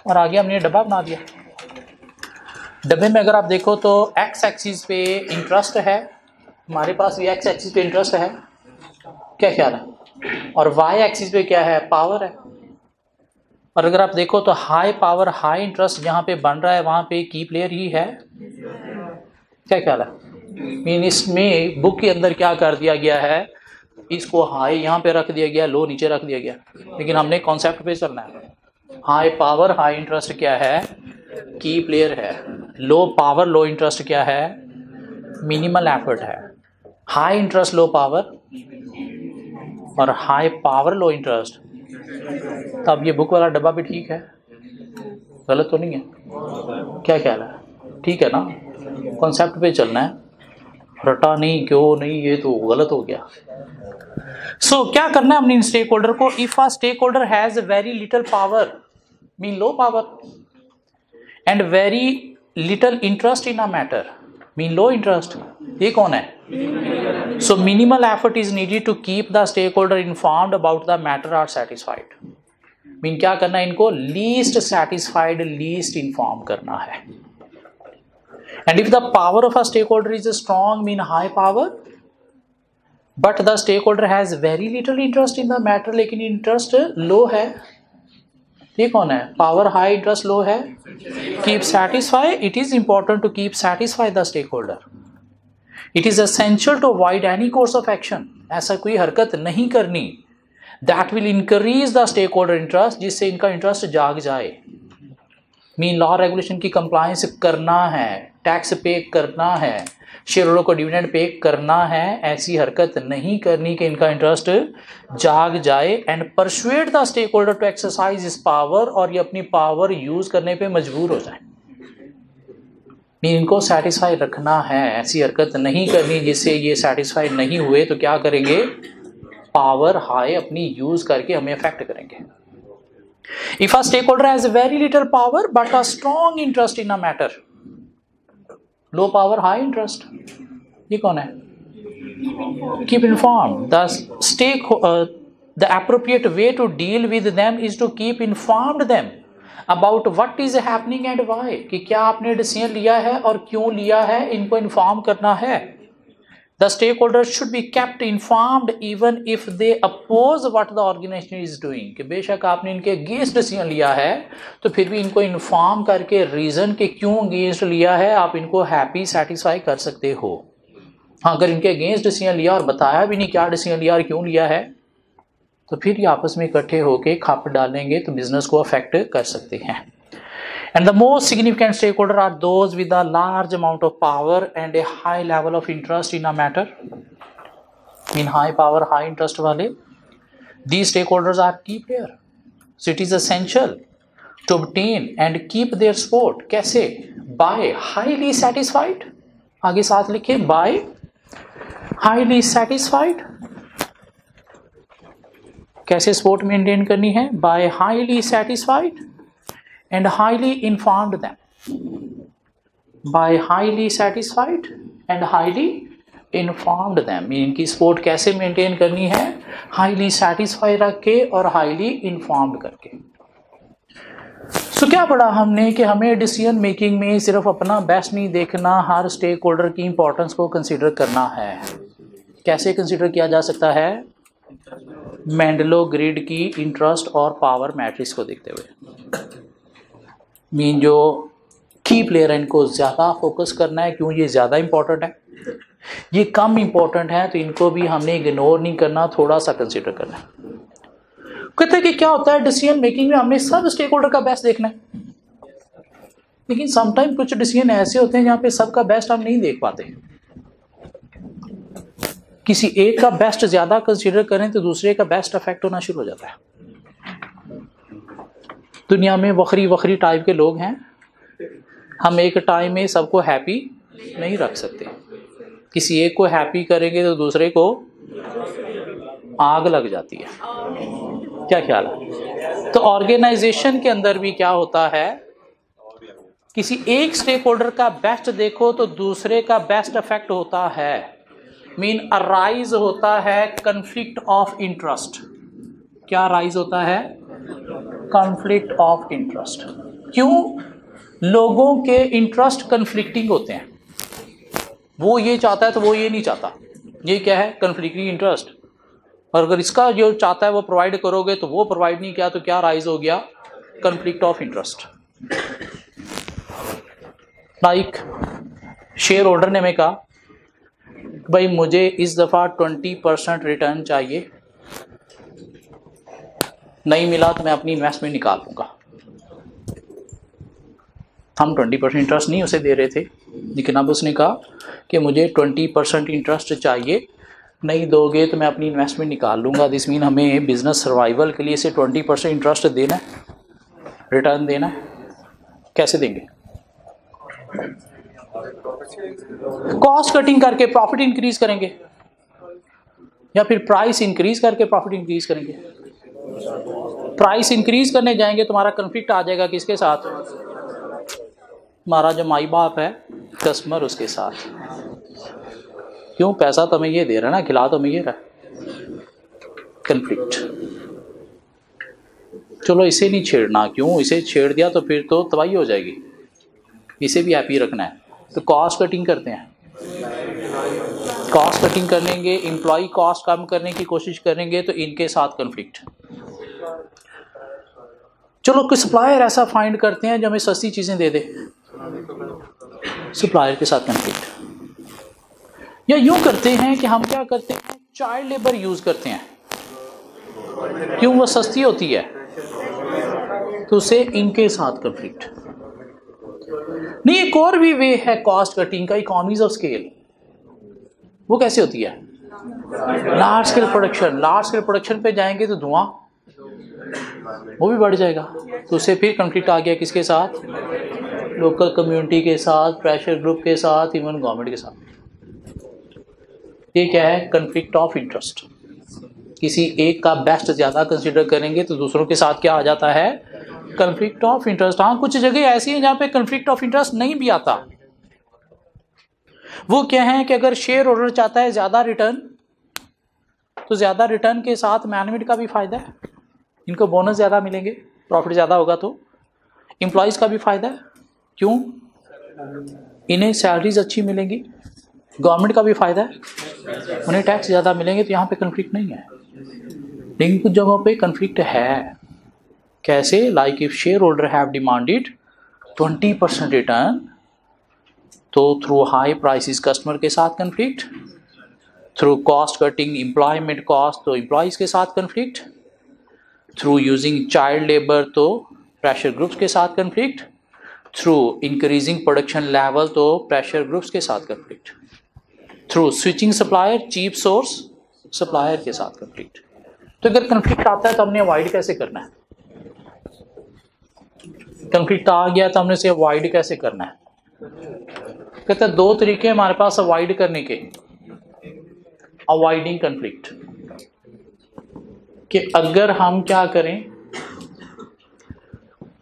और आगे हमने डब्बा बना दिया। डब्बे में अगर आप देखो तो एक्स एक्सिस पे इंटरेस्ट है, हमारे पास भी एक्स एक्सिस पे इंटरेस्ट है, क्या ख्याल है? और वाई एक्सिस पे क्या है? पावर है। और अगर आप देखो तो हाई पावर हाई इंटरेस्ट जहाँ पे बन रहा है वहाँ पे की प्लेयर ही है, क्या ख्याल है? मीन इसमें बुक के अंदर क्या कर दिया गया है, इसको हाई यहाँ पे रख दिया गया, लो नीचे रख दिया गया, लेकिन हमने कॉन्सेप्ट पे चलना है। हाई पावर हाई इंटरेस्ट क्या है? की प्लेयर है। लो पावर लो इंटरेस्ट क्या है? मिनिमल एफर्ट है। हाई इंटरेस्ट लो पावर, और हाई पावर लो इंटरेस्ट। तब ये बुक वाला डब्बा भी ठीक है, गलत तो नहीं है? क्या ख्याल है? ठीक है ना? कॉन्सेप्ट पे चलना है, रटा नहीं, क्यों नहीं, ये तो गलत हो गया। सो क्या करना है अपनी स्टेक होल्डर को? If a stakeholder has very little power, mean low power, and very little interest in a matter, mean low interest, ये कौन है? So minimal effort is needed to keep the stakeholder informed about the matter or satisfied, mean क्या करना है इनको? Least satisfied, least inform करना है। And if the power of a stakeholder is strong, mean high power, but the stakeholder has very little interest in the matter, लेकिन interest low है, ये कौन है? पावर हाई, इंटरेस्ट लो है। Keep satisfy, it is important to keep satisfy the stakeholder. It is essential to avoid any course of action, ऐसा कोई हरकत नहीं करनी that will increase the stake holder interest, जिससे इनका interest जाग जाए। मीन लॉ रेगुलेशन की कंप्लायंस करना है, टैक्स पे करना है, शेयर होल्डर को डिविडेंड पे करना है, ऐसी हरकत नहीं करनी कि इनका इंटरेस्ट जाग जाए। And persuade the stakeholder to exercise इस पावर, और ये अपनी पावर यूज करने पे मजबूर हो जाए। इनको सेटिस्फाई रखना है, ऐसी हरकत नहीं करनी जिससे ये सेटिस्फाई नहीं हुए तो क्या करेंगे? पावर हाई अपनी यूज करके हमें अफेक्ट करेंगे। If a stakeholder has very little power but a strong interest in a matter, low power high interest, ये कौन है? Keep inform the stake, the appropriate way to deal with them is to keep informed them about what is happening and why, कि क्या आपने decision लिया है और क्यों लिया है, इनको इन्फॉर्म करना है। The stakeholder should be kept informed even if they oppose what the organization is doing, कि बेशक आपने इनके अगेंस्ट डिसीजन लिया है तो फिर भी इनको इन्फॉर्म करके रीजन के क्यों अगेंस्ट लिया है आप इनको हैप्पी सेटिस्फाई कर सकते हो। हाँ, अगर इनके अगेंस्ट डिसीजन लिया और बताया भी नहीं क्या डिसीजन लिया और क्यों लिया है, तो फिर ये आपस में इकट्ठे होकर खप डालेंगे तो बिजनेस को अफेक्ट कर सकते हैं। And the most significant stakeholder are those with a large amount of power and a high level of interest in a matter. In high power, high interest वाले, these stakeholders are key player. So it is essential to obtain and keep their support. कैसे? By highly satisfied. आगे साथ लिखे, by highly satisfied. कैसे support maintain करनी है? By highly satisfied and highly informed them, by highly satisfied and highly informed them। इनकी support कैसे maintain करनी है? हाईली सेटिस्फाई रख के और हाईली इन्फॉर्म्ड करके। सो क्या पढ़ा हमने कि हमें डिसीजन मेकिंग में सिर्फ अपना बेस्ट नहीं देखना, हर स्टेक होल्डर की इंपॉर्टेंस को कंसीडर करना है। कैसे कंसीडर किया जा सकता है? मेंडलो ग्रिड की इंटरेस्ट और पावर मैट्रिक्स को देखते हुए। मीन जो की प्लेयर है इनको ज़्यादा फोकस करना है, क्यों? ये ज़्यादा इंपॉर्टेंट है, ये कम इंपॉर्टेंट है तो इनको भी हमने इग्नोर नहीं करना, थोड़ा सा कंसीडर करना है। कहते हैं कि क्या होता है डिसीजन मेकिंग में हमने सब स्टेक होल्डर का बेस्ट देखना है, लेकिन समटाइम कुछ डिसीजन ऐसे होते हैं जहाँ पे सबका बेस्ट हम नहीं देख पाते। किसी एक का बेस्ट ज़्यादा कंसीडर करें तो दूसरे का बेस्ट अफेक्ट होना शुरू हो जाता है। दुनिया में वखरी टाइप के लोग हैं, हम एक टाइम में सबको हैप्पी नहीं रख सकते। किसी एक को हैप्पी करेंगे तो दूसरे को आग लग जाती है। क्या ख्याल है? तो ऑर्गेनाइजेशन के अंदर भी क्या होता है, किसी एक स्टेक होल्डर का बेस्ट देखो तो दूसरे का बेस्ट अफेक्ट होता है। मीन अराइज होता है कन्फ्लिक्ट ऑफ इंटरेस्ट। क्या अराइज होता है? Conflict of interest. क्यों? लोगों के इंटरेस्ट कन्फ्लिक्टिंग होते हैं, वो ये चाहता है तो वो ये नहीं चाहता, ये क्या है? Conflicting interest. और अगर इसका जो चाहता है वो प्रोवाइड करोगे तो वो प्रोवाइड नहीं किया तो क्या राइज हो गया? Conflict of interest. Like share holder ने हमें कहा भाई मुझे इस दफ़ा 20% रिटर्न चाहिए, नहीं मिला तो मैं अपनी इन्वेस्टमेंट निकाल दूंगा। हम 20% इंटरेस्ट नहीं उसे दे रहे थे, लेकिन अब उसने कहा कि मुझे 20% इंटरेस्ट चाहिए, नहीं दोगे तो मैं अपनी इन्वेस्टमेंट निकाल लूँगा। दिस मीन हमें बिजनेस सर्वाइवल के लिए इसे 20% इंटरेस्ट देना है, रिटर्न देना है। कैसे देंगे? कॉस्ट कटिंग करके प्रॉफिट इंक्रीज करेंगे या फिर प्राइस इंक्रीज करके प्रॉफिट इंक्रीज करेंगे? प्राइस इंक्रीज करने जाएंगे तुम्हारा कन्फ्लिक्ट आ जाएगा किसके साथ? हमारा जो माई बाप है कस्टमर, उसके साथ। क्यों? पैसा तो हमें ये दे रहा है ना, खिला तो हमें ये रहा है। कन्फ्लिक्ट। चलो इसे नहीं छेड़ना, क्यों? इसे छेड़ दिया तो फिर तो तबाही हो जाएगी, इसे भी हैप्पी रखना है। तो कॉस्ट कटिंग करते हैं। कॉस्ट कटिंग करेंगे, एम्प्लॉय कॉस्ट कम करने की कोशिश करेंगे, तो इनके साथ कन्फ्लिक्ट। चलो कोई सप्लायर ऐसा फाइंड करते हैं जो हमें सस्ती चीजें दे दे, सप्लायर के साथ कन्फ्लिक्ट। या यूं करते हैं कि हम क्या करते हैं, चाइल्ड लेबर यूज करते हैं। क्यों? वो सस्ती होती है, तो उसे इनके साथ कन्फ्लिक्ट। नहीं, एक और भी वे है कॉस्ट कटिंग का, इकोनॉमीज ऑफ स्केल। वो कैसे होती है? Large scale production. Large scale production पे जाएंगे तो धुआं वो भी बढ़ जाएगा, तो उससे फिर कन्फ्लिक्ट आ गया किसके साथ? लोकल कम्युनिटी के साथ, प्रेशर ग्रुप के साथ, इवन गवर्नमेंट के साथ। ये क्या है? Conflict of interest. किसी एक का बेस्ट ज्यादा कंसीडर करेंगे तो दूसरों के साथ क्या आ जाता है? Conflict of interest. हाँ, कुछ जगह ऐसी है जहां पे कन्फ्लिक्ट ऑफ इंटरेस्ट नहीं भी आता। वो क्या है कि अगर शेयर होल्डर चाहता है ज्यादा रिटर्न, तो ज्यादा रिटर्न के साथ मैनेजमेंट का भी फायदा है, इनको बोनस ज्यादा मिलेंगे, प्रॉफिट ज्यादा होगा तो एम्प्लॉयज का भी फायदा है। क्यों? इन्हें सैलरीज अच्छी मिलेंगी, गवर्नमेंट का भी फायदा है, उन्हें टैक्स ज्यादा मिलेंगे। तो यहाँ पे कन्फ्लिक्ट नहीं है। लेकिन कुछ जगहों पे कन्फ्लिक्ट है। कैसे? Like if shareholder have demanded 20% return, तो थ्रू हाई प्राइसेस कस्टमर के साथ conflict, through cost cutting employment cost तो एम्प्लॉयज के साथ conflict, through using child labour तो प्रेशर ग्रुप्स के साथ conflict, through increasing production level तो प्रेशर ग्रुप्स के साथ conflict, through switching supplier cheap source supplier के साथ कन्फ्लिक्ट। तो अगर कन्फ्लिक्ट आता है तो हमने अवॉइड कैसे करना है? कन्फ्लिक्ट आ गया तो हमने इसे अवॉइड कैसे करना है? कहते हैं दो तरीके हमारे पास अवॉइड करने के। अवॉइडिंग कन्फ्लिक्ट, कि अगर हम क्या करें,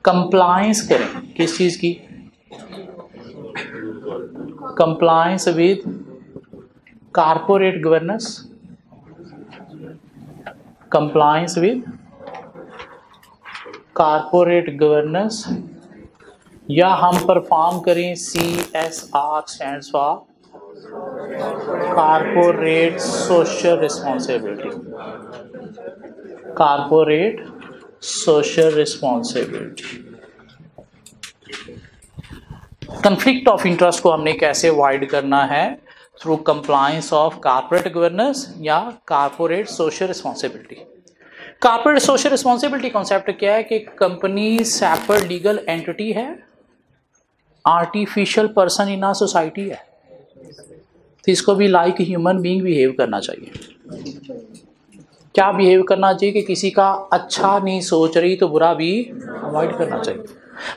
कंप्लायंस करें किस चीज की? Compliance with corporate governance, compliance with corporate governance, या हम परफॉर्म करें CSR stands for corporate social responsibility, corporate social responsibility. Conflict of interest को हमने कैसे अवॉइड करना है? Through compliance of corporate governance या corporate social responsibility. Corporate social responsibility concept क्या है कि कंपनी सेपरेट लीगल एंटिटी है, artificial person in a society है, तो इसको भी लाइक ह्यूमन बीइंग बिहेव करना चाहिए। क्या बिहेव करना चाहिए? कि किसी का अच्छा नहीं सोच रही तो बुरा भी अवॉइड करना चाहिए,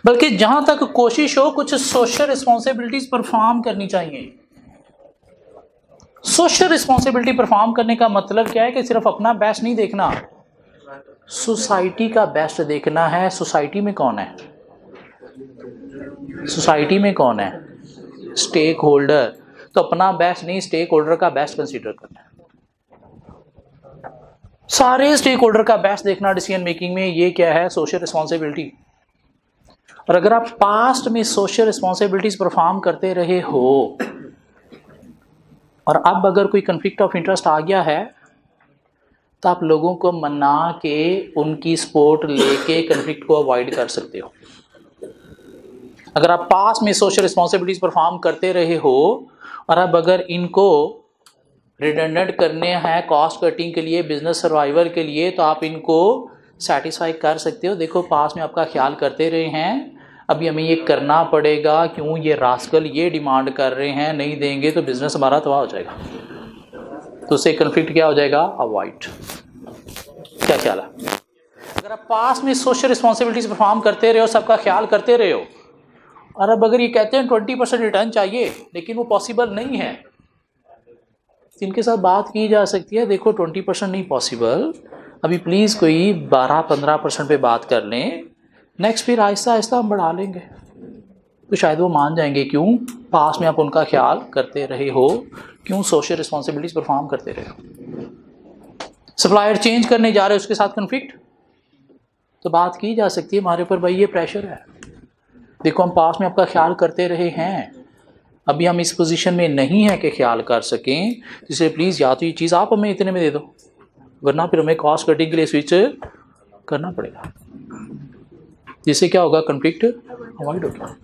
बल्कि जहां तक कोशिश हो कुछ सोशल रिस्पॉन्सिबिलिटीज परफॉर्म करनी चाहिए। सोशल रिस्पॉन्सिबिलिटी परफॉर्म करने का मतलब क्या है? कि सिर्फ अपना बेस्ट नहीं देखना, सोसाइटी का बेस्ट देखना है। सोसाइटी में कौन है? सोसाइटी में कौन है? Stakeholder. तो अपना बेस्ट नहीं, स्टेक होल्डर का बेस्ट कंसीडर करना है। सारे स्टेक होल्डर का बेस्ट देखना डिसीजन मेकिंग में, ये क्या है? Social responsibility. और अगर आप पास्ट में सोशल रिस्पॉन्सिबिलिटीज परफॉर्म करते रहे हो और अब अगर कोई कन्फ्लिक्ट ऑफ इंटरेस्ट आ गया है, तो आप लोगों को मना के उनकी सपोर्ट लेके कन्फ्लिक्ट को अवॉइड कर सकते हो। अगर आप पास में सोशल रिस्पॉन्सिबिलिटीज परफॉर्म करते रहे हो और अब अगर इनको रिडंडेंट करने हैं कॉस्ट कटिंग के लिए, बिजनेस सर्वाइवल के लिए, तो आप इनको सेटिस्फाई कर सकते हो। देखो पास में आपका ख्याल करते रहे हैं, अभी हमें ये करना पड़ेगा, क्यों? ये रास्कल ये डिमांड कर रहे हैं, नहीं देंगे तो बिजनेस हमारा तबाह हो जाएगा। तो उससे कन्फ्लिक्ट क्या हो जाएगा? अवॉइड। क्या ख्याल है? अगर आप पास में सोशल रिस्पॉन्सिबिलिटीज परफॉर्म करते रहे हो, सबका ख्याल करते रहे हो, और अब अगर ये कहते हैं 20% रिटर्न चाहिए लेकिन वो पॉसिबल नहीं है, इनके साथ बात की जा सकती है, देखो 20% नहीं पॉसिबल, अभी प्लीज़ कोई 12-15% पे बात कर लें, नेक्स्ट फिर आहिस्ता आहिस्ता हम बढ़ा लेंगे, तो शायद वो मान जाएंगे। क्यों? पास में आप उनका ख्याल करते रहे हो, क्यों सोशल रिस्पॉन्सिबिलिटीज परफॉर्म करते रहे हो। सप्लायर चेंज करने जा रहे हो, उसके साथ कन्फ्लिक्ट, तो बात की जा सकती है हमारे ऊपर भाई ये प्रेशर है, देखो हम पास में आपका ख्याल करते रहे हैं, अभी हम इस पोजीशन में नहीं है कि ख्याल कर सकें, इसलिए प्लीज़ या तो ये चीज़ आप हमें इतने में दे दो, वरना फिर हमें कॉस्ट कटिंग के लिए स्विच करना पड़ेगा, जिससे क्या होगा, कन्फ्लिक्ट अवॉइड होगा।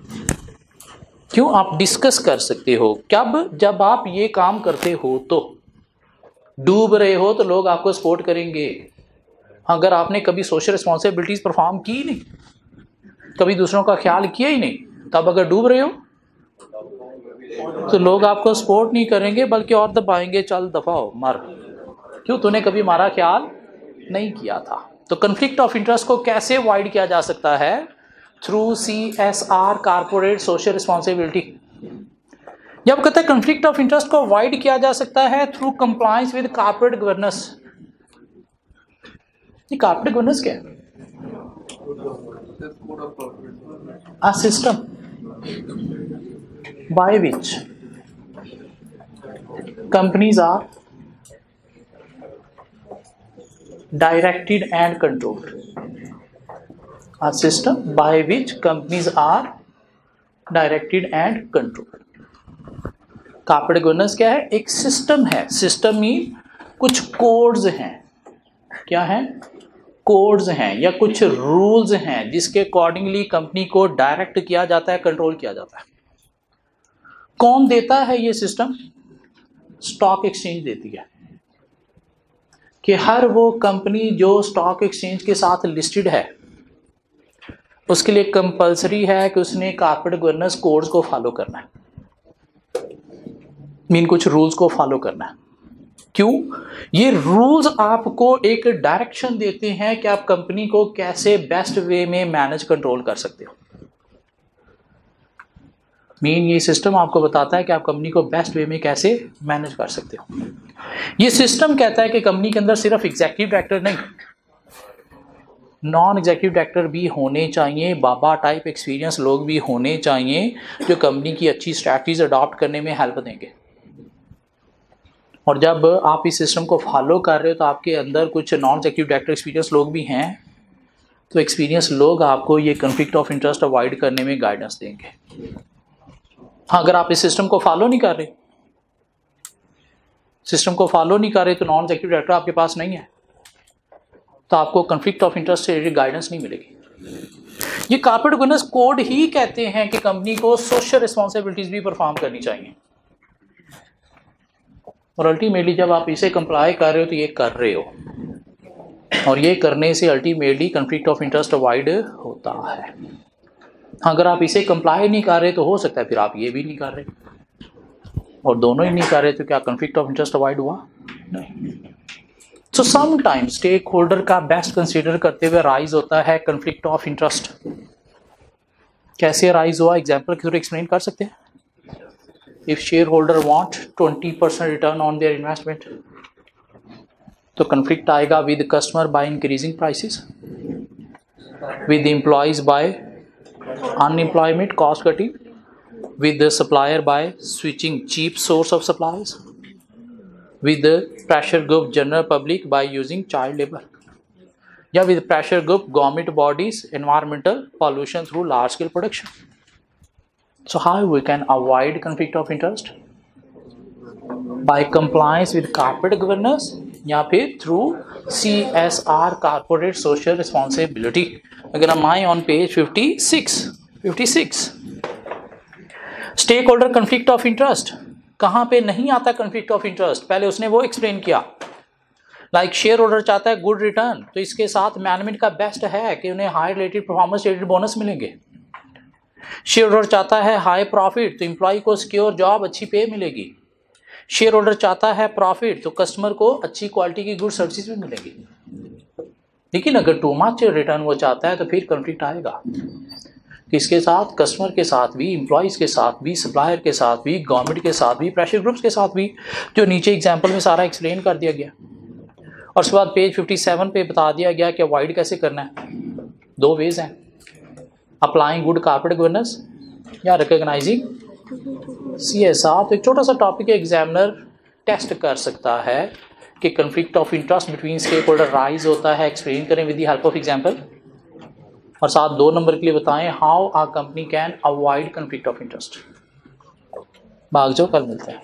क्यों? आप डिस्कस कर सकते हो, कब? जब आप ये काम करते हो, तो डूब रहे हो तो लोग आपको सपोर्ट करेंगे। अगर आपने कभी सोशल रिस्पॉन्सिबिलिटीज परफॉर्म की नहीं, कभी दूसरों का ख्याल किया ही नहीं, तब अगर डूब रहे हो तो लोग आपको सपोर्ट नहीं करेंगे, बल्कि और दबाएंगे, चल दफा हो मर, क्यों? तूने कभी हमारा ख्याल नहीं किया था। तो कन्फ्लिक्ट ऑफ इंटरेस्ट को कैसे अवॉइड किया जा सकता है? Through CSR, corporate social responsibility. जब कहते हैं कन्फ्लिक्ट ऑफ इंटरेस्ट को अवॉइड किया जा सकता है through compliance with corporate governance. ये कारपोरेट गवर्नेंस क्या है? A system by which companies are directed and controlled. A system by which companies are directed and controlled. Corporate governance क्या है? एक सिस्टम है, सिस्टम मीन कुछ कोड्स हैं, क्या है? कोड्स हैं या कुछ रूल्स हैं जिसके अकॉर्डिंगली कंपनी को डायरेक्ट किया जाता है, कंट्रोल किया जाता है। कौन देता है ये सिस्टम? स्टॉक एक्सचेंज देती है, कि हर वो कंपनी जो स्टॉक एक्सचेंज के साथ लिस्टेड है उसके लिए कंपलसरी है कि उसने कॉर्पोरेट गवर्नेंस कोड्स को फॉलो करना है, मीन कुछ रूल्स को फॉलो करना है। क्यों? ये रूल्स आपको एक डायरेक्शन देते हैं कि आप कंपनी को कैसे बेस्ट वे में मैनेज कंट्रोल कर सकते हो। मीन ये सिस्टम आपको बताता है कि आप कंपनी को बेस्ट वे में कैसे मैनेज कर सकते हो। ये सिस्टम कहता है कि कंपनी के अंदर सिर्फ एग्जीक्यूटिव डायरेक्टर नहीं, नॉन एग्जीक्यूटिव डायरेक्टर भी होने चाहिए, बाबा टाइप एक्सपीरियंस लोग भी होने चाहिए जो कंपनी की अच्छी स्ट्रैटेजीज अडॉप्ट करने में हेल्प देंगे। और जब आप इस सिस्टम को फॉलो कर रहे हो तो आपके अंदर कुछ नॉन एग्जीक्यूटिव डायरेक्टर एक्सपीरियंस लोग भी हैं, तो एक्सपीरियंस लोग आपको ये कन्फ्लिक्ट ऑफ इंटरेस्ट अवॉइड करने में गाइडेंस देंगे। हाँ, अगर आप इस सिस्टम को फॉलो नहीं कर रहे, तो नॉन एग्जीक्यूटिव डायरेक्टर आपके पास नहीं है, तो आपको कन्फ्लिक्ट ऑफ इंटरेस्ट से रिलेटेड गाइडेंस नहीं मिलेगी। ये कॉर्पोरेट गवर्नेंस कोड ही कहते हैं कि कंपनी को सोशल रिस्पॉन्सिबिलिटीज भी परफॉर्म करनी चाहिए, और अल्टीमेटली जब आप इसे कंप्लाई कर रहे हो तो ये कर रहे हो, और ये करने से ultimately conflict of interest avoid होता है। अगर आप इसे कंप्लाई नहीं कर रहे तो हो सकता है फिर आप ये भी नहीं कर रहे, और दोनों ही नहीं कर रहे, तो क्या कन्फ्लिक्ट ऑफ इंटरेस्ट अवॉइड हुआ? नहीं। सो समटाइम्स स्टेक होल्डर का बेस्ट कंसीडर करते हुए राइज होता है कन्फ्लिक्ट ऑफ इंटरेस्ट। कैसे राइज हुआ? एग्जाम्पल के थ्रू एक्सप्लेन कर सकते हैं। If shareholder want 20% return on their investment, तो conflict आएगा with customer by increasing prices, with employees by unemployment cost cutting, with the supplier by switching cheap source of supplies, with the pressure group general public by using child labor, या with pressure group government bodies environmental pollution through large scale production. So how we can avoid conflict of interest? By compliance with corporate governance या फिर through CSR, corporate social responsibility। अगर हम आए on page 56 stakeholder conflict of interest कहाँ पे नहीं आता? Conflict of interest पहले उसने वो एक्सप्लेन किया, लाइक शेयर होल्डर चाहता है गुड रिटर्न, तो इसके साथ मैनेजमेंट का बेस्ट है कि उन्हें high related performance related bonus मिलेंगे। शेयर होल्डर चाहता है हाई प्रॉफिट, तो एम्प्लॉय को सिक्योर जॉब, अच्छी पे मिलेगी। शेयर होल्डर चाहता है प्रॉफिट, तो कस्टमर को अच्छी क्वालिटी की गुड सर्विसेज भी मिलेगी। लेकिन अगर टू मच रिटर्न वो चाहता है तो फिर कन्फ्लिक्ट आएगा। किसके साथ? कस्टमर के साथ भी, एम्प्लॉयज़ के साथ भी, सप्लायर के साथ भी, गवर्नमेंट के साथ भी, प्रेशर ग्रुप्स के साथ भी, जो नीचे एग्जाम्पल में सारा एक्सप्लेन कर दिया गया। और उसके बाद पेज 57 पे बता दिया गया कि अवॉइड कैसे करना है। 2 वेज हैं, अप्लाइंग गुड कॉर्पोरेट गवर्नेंस या रिकॉग्नाइजिंग CSR। तो एक छोटा सा टॉपिक एग्जामिनर टेस्ट कर सकता है कि conflict of interest between stakeholder rise होता है, एक्सप्लेन करें with the help of example, और साथ 2 नंबर के लिए बताएं how a company can avoid conflict of interest. भाग जाओ, कल मिलते हैं।